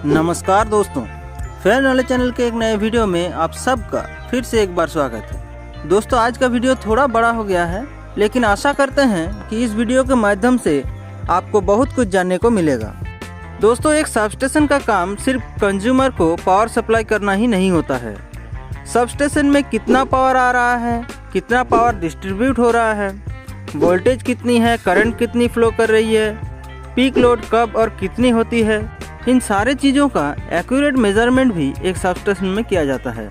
नमस्कार दोस्तों, fan knowledge channel के एक नए वीडियो में आप सबका फिर से एक बार स्वागत है। दोस्तों आज का वीडियो थोड़ा बड़ा हो गया है, लेकिन आशा करते हैं कि इस वीडियो के माध्यम से आपको बहुत कुछ जानने को मिलेगा। दोस्तों एक सबस्टेशन का काम सिर्फ कंज्यूमर को पावर सप्लाई करना ही नहीं होता है। सबस्टेशन में कितना पावर आ रहा है, कितना पावर डिस्ट्रीब्यूट हो रहा है, वोल्टेज कितनी है, करंट कितनी फ्लो कर रही है, पीक लोड कब और कितनी होती है, इन सारे चीज़ों का एक्यूरेट मेजरमेंट भी एक सबस्टेशन में किया जाता है।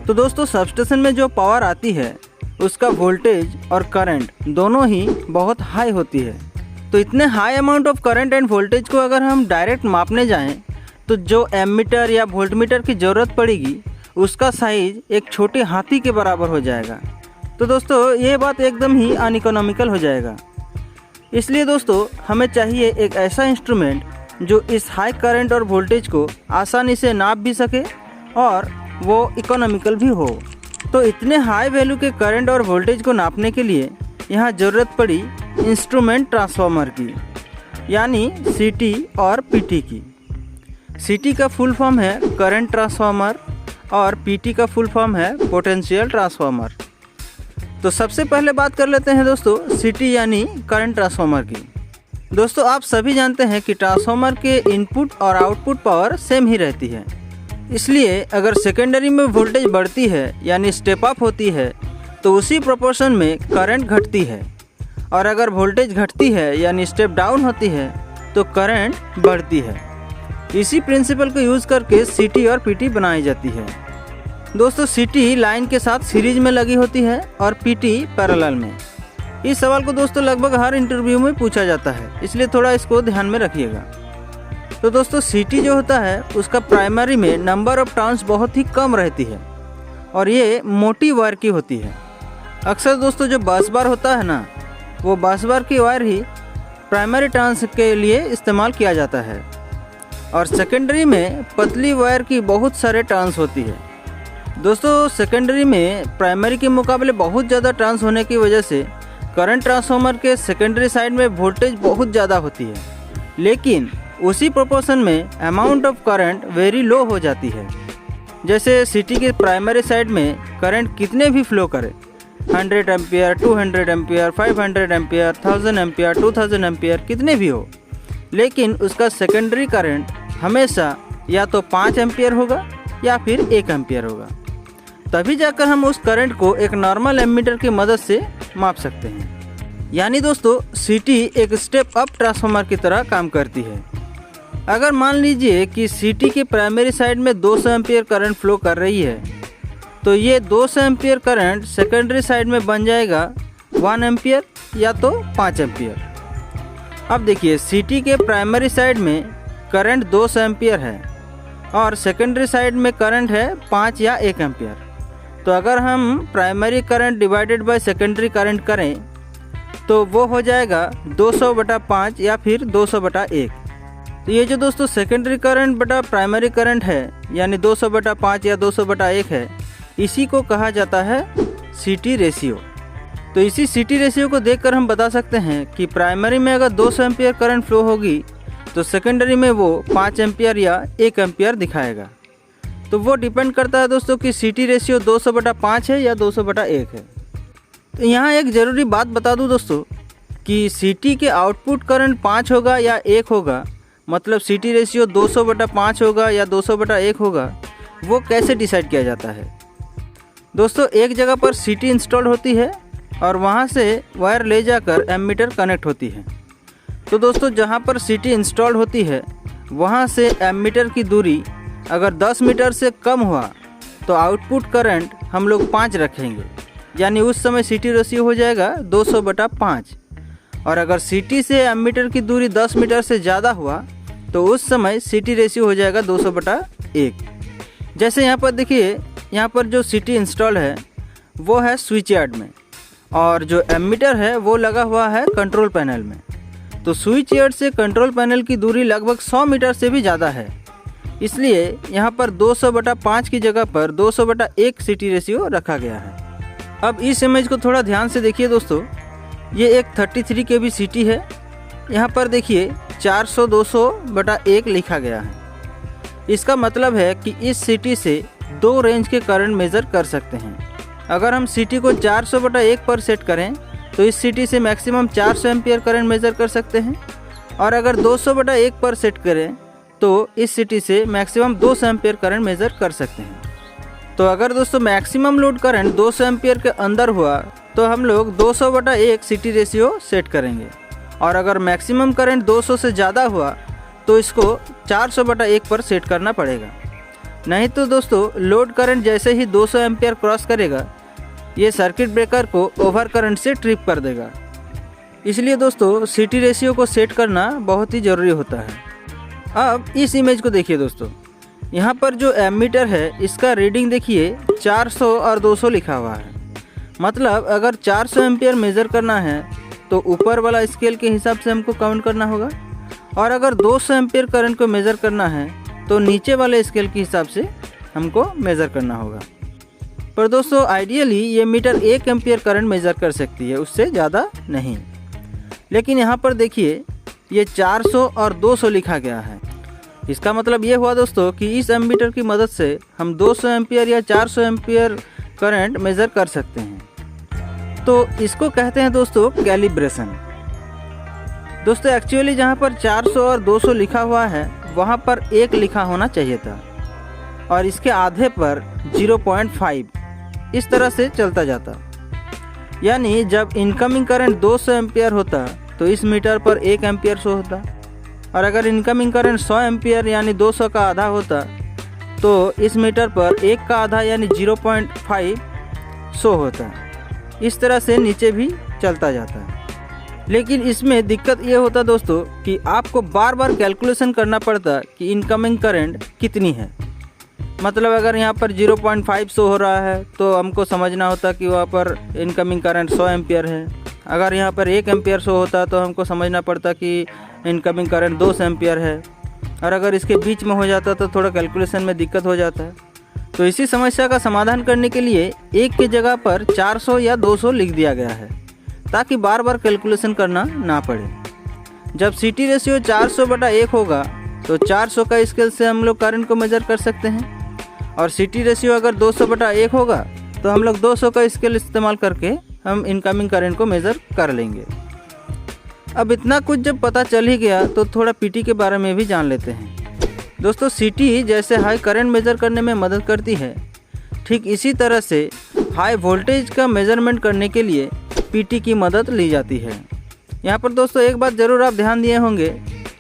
तो दोस्तों सबस्टेशन में जो पावर आती है उसका वोल्टेज और करंट दोनों ही बहुत हाई होती है। तो इतने high amount of current end voltage को अगर हम डायरेक्ट मापने जाएं तो जो एमीटर या वोल्टमीटर की ज़रूरत पड़ेगी उसका साइज एक छोटे हाथी के बराबर हो जाएगा। तो दोस्तों ये बात एकदम ही अनइकोनॉमिकल हो जाएगा। इसलिए दोस्तों हमें चाहिए एक ऐसा इंस्ट्रूमेंट जो इस हाई करंट और वोल्टेज को आसानी से नाप भी सके और वो इकोनॉमिकल भी हो। तो इतने हाई वैल्यू के करंट और वोल्टेज को नापने के लिए यहाँ ज़रूरत पड़ी इंस्ट्रूमेंट ट्रांसफार्मर की, यानी सीटी और पीटी की। सीटी का फुल फॉर्म है करंट ट्रांसफार्मर और पीटी का फुल फॉर्म है पोटेंशियल ट्रांसफार्मर। तो सबसे पहले बात कर लेते हैं दोस्तों सीटी यानी करंट ट्रांसफार्मर की। दोस्तों आप सभी जानते हैं कि ट्रांसफार्मर के इनपुट और आउटपुट पावर सेम ही रहती है। इसलिए अगर सेकेंडरी में वोल्टेज बढ़ती है यानी स्टेप अप होती है तो उसी प्रोपोर्शन में करंट घटती है, और अगर वोल्टेज घटती है यानी स्टेप डाउन होती है तो करंट बढ़ती है। इसी प्रिंसिपल को यूज़ करके सीटी और पीटी बनाई जाती है। दोस्तों सीटी लाइन के साथ सीरीज में लगी होती है और पीटी पैरेलल में। इस सवाल को दोस्तों लगभग हर इंटरव्यू में पूछा जाता है, इसलिए थोड़ा इसको ध्यान में रखिएगा। तो दोस्तों सीटी जो होता है उसका प्राइमरी में नंबर ऑफ टर्न्स बहुत ही कम रहती है और ये मोटी वायर की होती है। अक्सर दोस्तों जो बस बार होता है ना, वो बस बार की वायर ही प्राइमरी टर्न्स के लिए इस्तेमाल किया जाता है, और सेकेंडरी में पतली वायर की बहुत सारे टर्न्स होती है। दोस्तों सेकेंडरी में प्राइमरी के मुकाबले बहुत ज़्यादा टर्न्स होने की वजह से करंट ट्रांसफार्मर के सेकेंडरी साइड में वोल्टेज बहुत ज़्यादा होती है, लेकिन उसी प्रोपोर्शन में amount of current very low हो जाती है। जैसे सीटी के प्राइमरी साइड में करंट कितने भी फ्लो करे, 100 ampere, 200 ampere, 500 ampere, 1000 ampere, 2000 ampere कितने भी हो, लेकिन उसका सेकेंडरी करंट हमेशा या तो 5 एम्पियर होगा या फिर 1 एम्पियर होगा। तभी जाकर हम उस करंट को एक नॉर्मल एमीटर की मदद से माप सकते हैं। यानी दोस्तों सीटी एक स्टेप अप ट्रांसफार्मर की तरह काम करती है। अगर मान लीजिए कि सीटी के प्राइमरी साइड में 200 एम्पियर करंट फ्लो कर रही है, तो ये 200 एम्पियर करंट सेकेंडरी साइड में बन जाएगा 1 एम्पियर या तो 5 एम्पियर। अब देखिए सीटी के प्राइमरी साइड में करंट 200 एम्पियर है और सेकेंडरी साइड में करंट है 5 या 1 एम्पियर। तो अगर हम primary current divided by secondary current करें तो वो हो जाएगा 200/5 या फिर 200/1। तो ये जो दोस्तों सेकेंडरी करंट बटा प्राइमरी करंट है यानी 200/5 या 200/1 है, इसी को कहा जाता है सीटी रेशियो। तो इसी सीटी रेशियो को देखकर हम बता सकते हैं कि प्राइमरी में अगर 200 एम्पियर करंट फ्लो होगी तो सेकेंडरी में वो 5 एम्पियर या 1 एम्पियर दिखाएगा। तो वो डिपेंड करता है दोस्तों कि सीटी रेशियो 200/5 है या 200/1 है। तो यहाँ एक ज़रूरी बात बता दूँ दोस्तों कि सीटी के आउटपुट करंट 5 होगा या 1 होगा, मतलब सीटी रेशियो 200/5 होगा या 200/1 होगा, वो कैसे डिसाइड किया जाता है। दोस्तों एक जगह पर सीटी इंस्टॉल होती है और वहाँ से वायर ले जाकर एमीटर कनेक्ट होती है। तो दोस्तों जहाँ पर सीटी इंस्टॉल होती है वहाँ से एमीटर की दूरी अगर 10 मीटर से कम हुआ तो आउटपुट करंट हम लोग 5 रखेंगे, यानी उस समय सीटी रेशियो हो जाएगा 200/5। और अगर सीटी से एमीटर की दूरी 10 मीटर से ज़्यादा हुआ तो उस समय सीटी रेशियो हो जाएगा 200/1। जैसे यहाँ पर देखिए, यहाँ पर जो सीटी इंस्टॉल है वो है स्विच यार्ड में और जो एमीटर है वो लगा हुआ है कंट्रोल पैनल में। तो स्विच यार्ड से कंट्रोल पैनल की दूरी लगभग 100 मीटर से भी ज़्यादा है, इसलिए यहाँ पर 200/5 की जगह पर 200/1 सीटी रेशियो रखा गया है। अब इस इमेज को थोड़ा ध्यान से देखिए दोस्तों, ये एक 33 kV सीटी है। यहाँ पर देखिए 400/200/1 लिखा गया है। इसका मतलब है कि इस सिटी से 2 रेंज के करंट मेज़र कर सकते हैं। अगर हम सिटी को 400/1 पर सेट करें तो इस सिटी से मैक्सिमम 400 एम्पियर करंट मेज़र कर सकते हैं, और अगर 200/1 पर सेट करें तो इस सिटी से मैक्सिमम 200 एम्पियर करंट मेज़र कर सकते हैं। तो अगर दोस्तों मैक्सिमम लोड करंट 200 एम्पियर के अंदर हुआ तो हम लोग 200/1 सिटी रेशियो सेट करेंगे, और अगर मैक्सिमम करंट 200 से ज़्यादा हुआ तो इसको 400/1 पर सेट करना पड़ेगा। नहीं तो दोस्तों लोड करंट जैसे ही 200 एम्पियर क्रॉस करेगा ये सर्किट ब्रेकर को ओवर करंट से ट्रिप कर देगा। इसलिए दोस्तों सिटी रेशियो को सेट करना बहुत ही ज़रूरी होता है। अब इस इमेज को देखिए दोस्तों, यहाँ पर जो एमीटर है इसका रीडिंग देखिए 400 और 200 लिखा हुआ है। मतलब अगर 400 एम्पियर मेज़र करना है तो ऊपर वाला स्केल के हिसाब से हमको काउंट करना होगा, और अगर 200 एम्पियर करंट को मेज़र करना है तो नीचे वाले स्केल के हिसाब से हमको मेज़र करना होगा। पर दोस्तों आइडियली ये मीटर 1 एम्पियर करंट मेज़र कर सकती है, उससे ज़्यादा नहीं। लेकिन यहाँ पर देखिए ये 400 और 200 लिखा गया है। इसका मतलब ये हुआ दोस्तों कि इस एमीटर की मदद से हम 200 एम्पियर या 400 एम्पियर करंट मेज़र कर सकते हैं। तो इसको कहते हैं दोस्तों कैलिब्रेशन। दोस्तों एक्चुअली जहाँ पर 400 और 200 लिखा हुआ है वहाँ पर 1 लिखा होना चाहिए था, और इसके आधे पर 0.5 इस तरह से चलता जाता। यानी जब इनकमिंग करंट 200 एम्पियर होता तो इस मीटर पर 1 एम्पियर शो होता, और अगर इनकमिंग करंट 100 एम्पियर यानी 200 का आधा होता तो इस मीटर पर 1 का आधा यानी 0.5 शो होता। इस तरह से नीचे भी चलता जाता है। लेकिन इसमें दिक्कत ये होता दोस्तों कि आपको बार बार कैलकुलेशन करना पड़ता कि इनकमिंग करंट कितनी है। मतलब अगर यहाँ पर 0.5 शो हो रहा है तो हमको समझना होता कि वहाँ पर इनकमिंग करंट 100 एम्पियर है। अगर यहाँ पर 1 एम्पियर शो होता तो हमको समझना पड़ता कि इनकमिंग करंट 200 एम्पियर है, और अगर इसके बीच में हो जाता तो थोड़ा कैलकुलेशन में दिक्कत हो जाता है। तो इसी समस्या का समाधान करने के लिए 1 की जगह पर 400 या 200 लिख दिया गया है, ताकि बार बार कैलकुलेशन करना ना पड़े। जब सिटी रेशियो 400/1 होगा तो 400 का स्केल से हम लोग करंट को मेज़र कर सकते हैं, और सिटी रेशियो अगर 200/1 होगा तो हम लोग 200 का स्केल इस्तेमाल करके हम इनकमिंग करंट को मेज़र कर लेंगे। अब इतना कुछ जब पता चल ही गया तो थोड़ा पीटी के बारे में भी जान लेते हैं। दोस्तों सिटी जैसे हाई करंट मेज़र करने में मदद करती है, ठीक इसी तरह से हाई वोल्टेज का मेज़रमेंट करने के लिए पीटी की मदद ली जाती है। यहाँ पर दोस्तों एक बात ज़रूर आप ध्यान दिए होंगे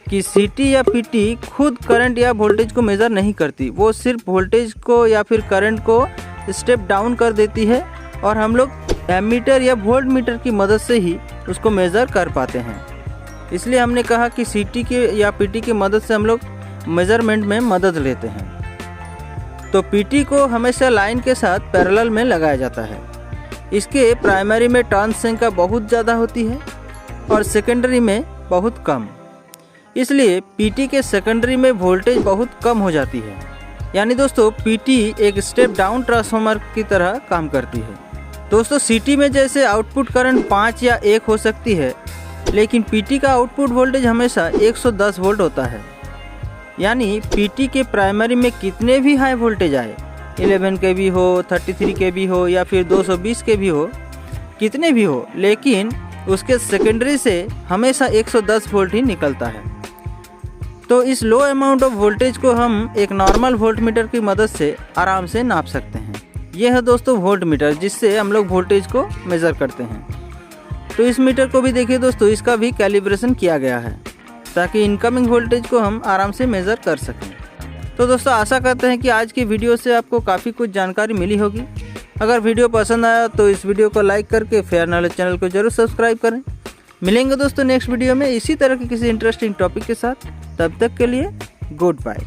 कि सिटी या पीटी खुद करंट या वोल्टेज को मेज़र नहीं करती, वो सिर्फ वोल्टेज को या फिर करंट को स्टेप डाउन कर देती है, और हम लोग एमीटर या वोल्ट मीटर की मदद से ही उसको मेज़र कर पाते हैं। इसलिए हमने कहा कि सिटी के या पीटी की मदद से हम लोग मेज़रमेंट में मदद लेते हैं। तो पीटी को हमेशा लाइन के साथ पैरेलल में लगाया जाता है। इसके प्राइमरी में टर्न संख्या बहुत ज़्यादा होती है और सेकेंडरी में बहुत कम। इसलिए पीटी के सेकेंडरी में वोल्टेज बहुत कम हो जाती है। यानी दोस्तों पीटी एक स्टेप डाउन ट्रांसफार्मर की तरह काम करती है। दोस्तों सिटी में जैसे आउटपुट करंट 5 या 1 हो सकती है, लेकिन पीटी का आउटपुट वोल्टेज हमेशा 110 वोल्ट होता है। यानी पीटी के प्राइमरी में कितने भी हाई वोल्टेज आए, 11 के भी हो, 33 के भी हो या फिर 220 के भी हो, कितने भी हो, लेकिन उसके सेकेंडरी से हमेशा 110 वोल्ट ही निकलता है। तो इस लो अमाउंट ऑफ वोल्टेज को हम एक नॉर्मल वोल्ट मीटर की मदद से आराम से नाप सकते हैं। यह है दोस्तों वोल्ट मीटर, जिससे हम लोग वोल्टेज को मेज़र करते हैं। तो इस मीटर को भी देखिए दोस्तों, इसका भी कैलिब्रेशन किया गया है ताकि इनकमिंग वोल्टेज को हम आराम से मेज़र कर सकें। तो दोस्तों आशा करते हैं कि आज की वीडियो से आपको काफ़ी कुछ जानकारी मिली होगी। अगर वीडियो पसंद आया तो इस वीडियो को लाइक करके फेयर नॉलेज चैनल को जरूर सब्सक्राइब करें। मिलेंगे दोस्तों नेक्स्ट वीडियो में इसी तरह के किसी इंटरेस्टिंग टॉपिक के साथ। तब तक के लिए गुड बाय।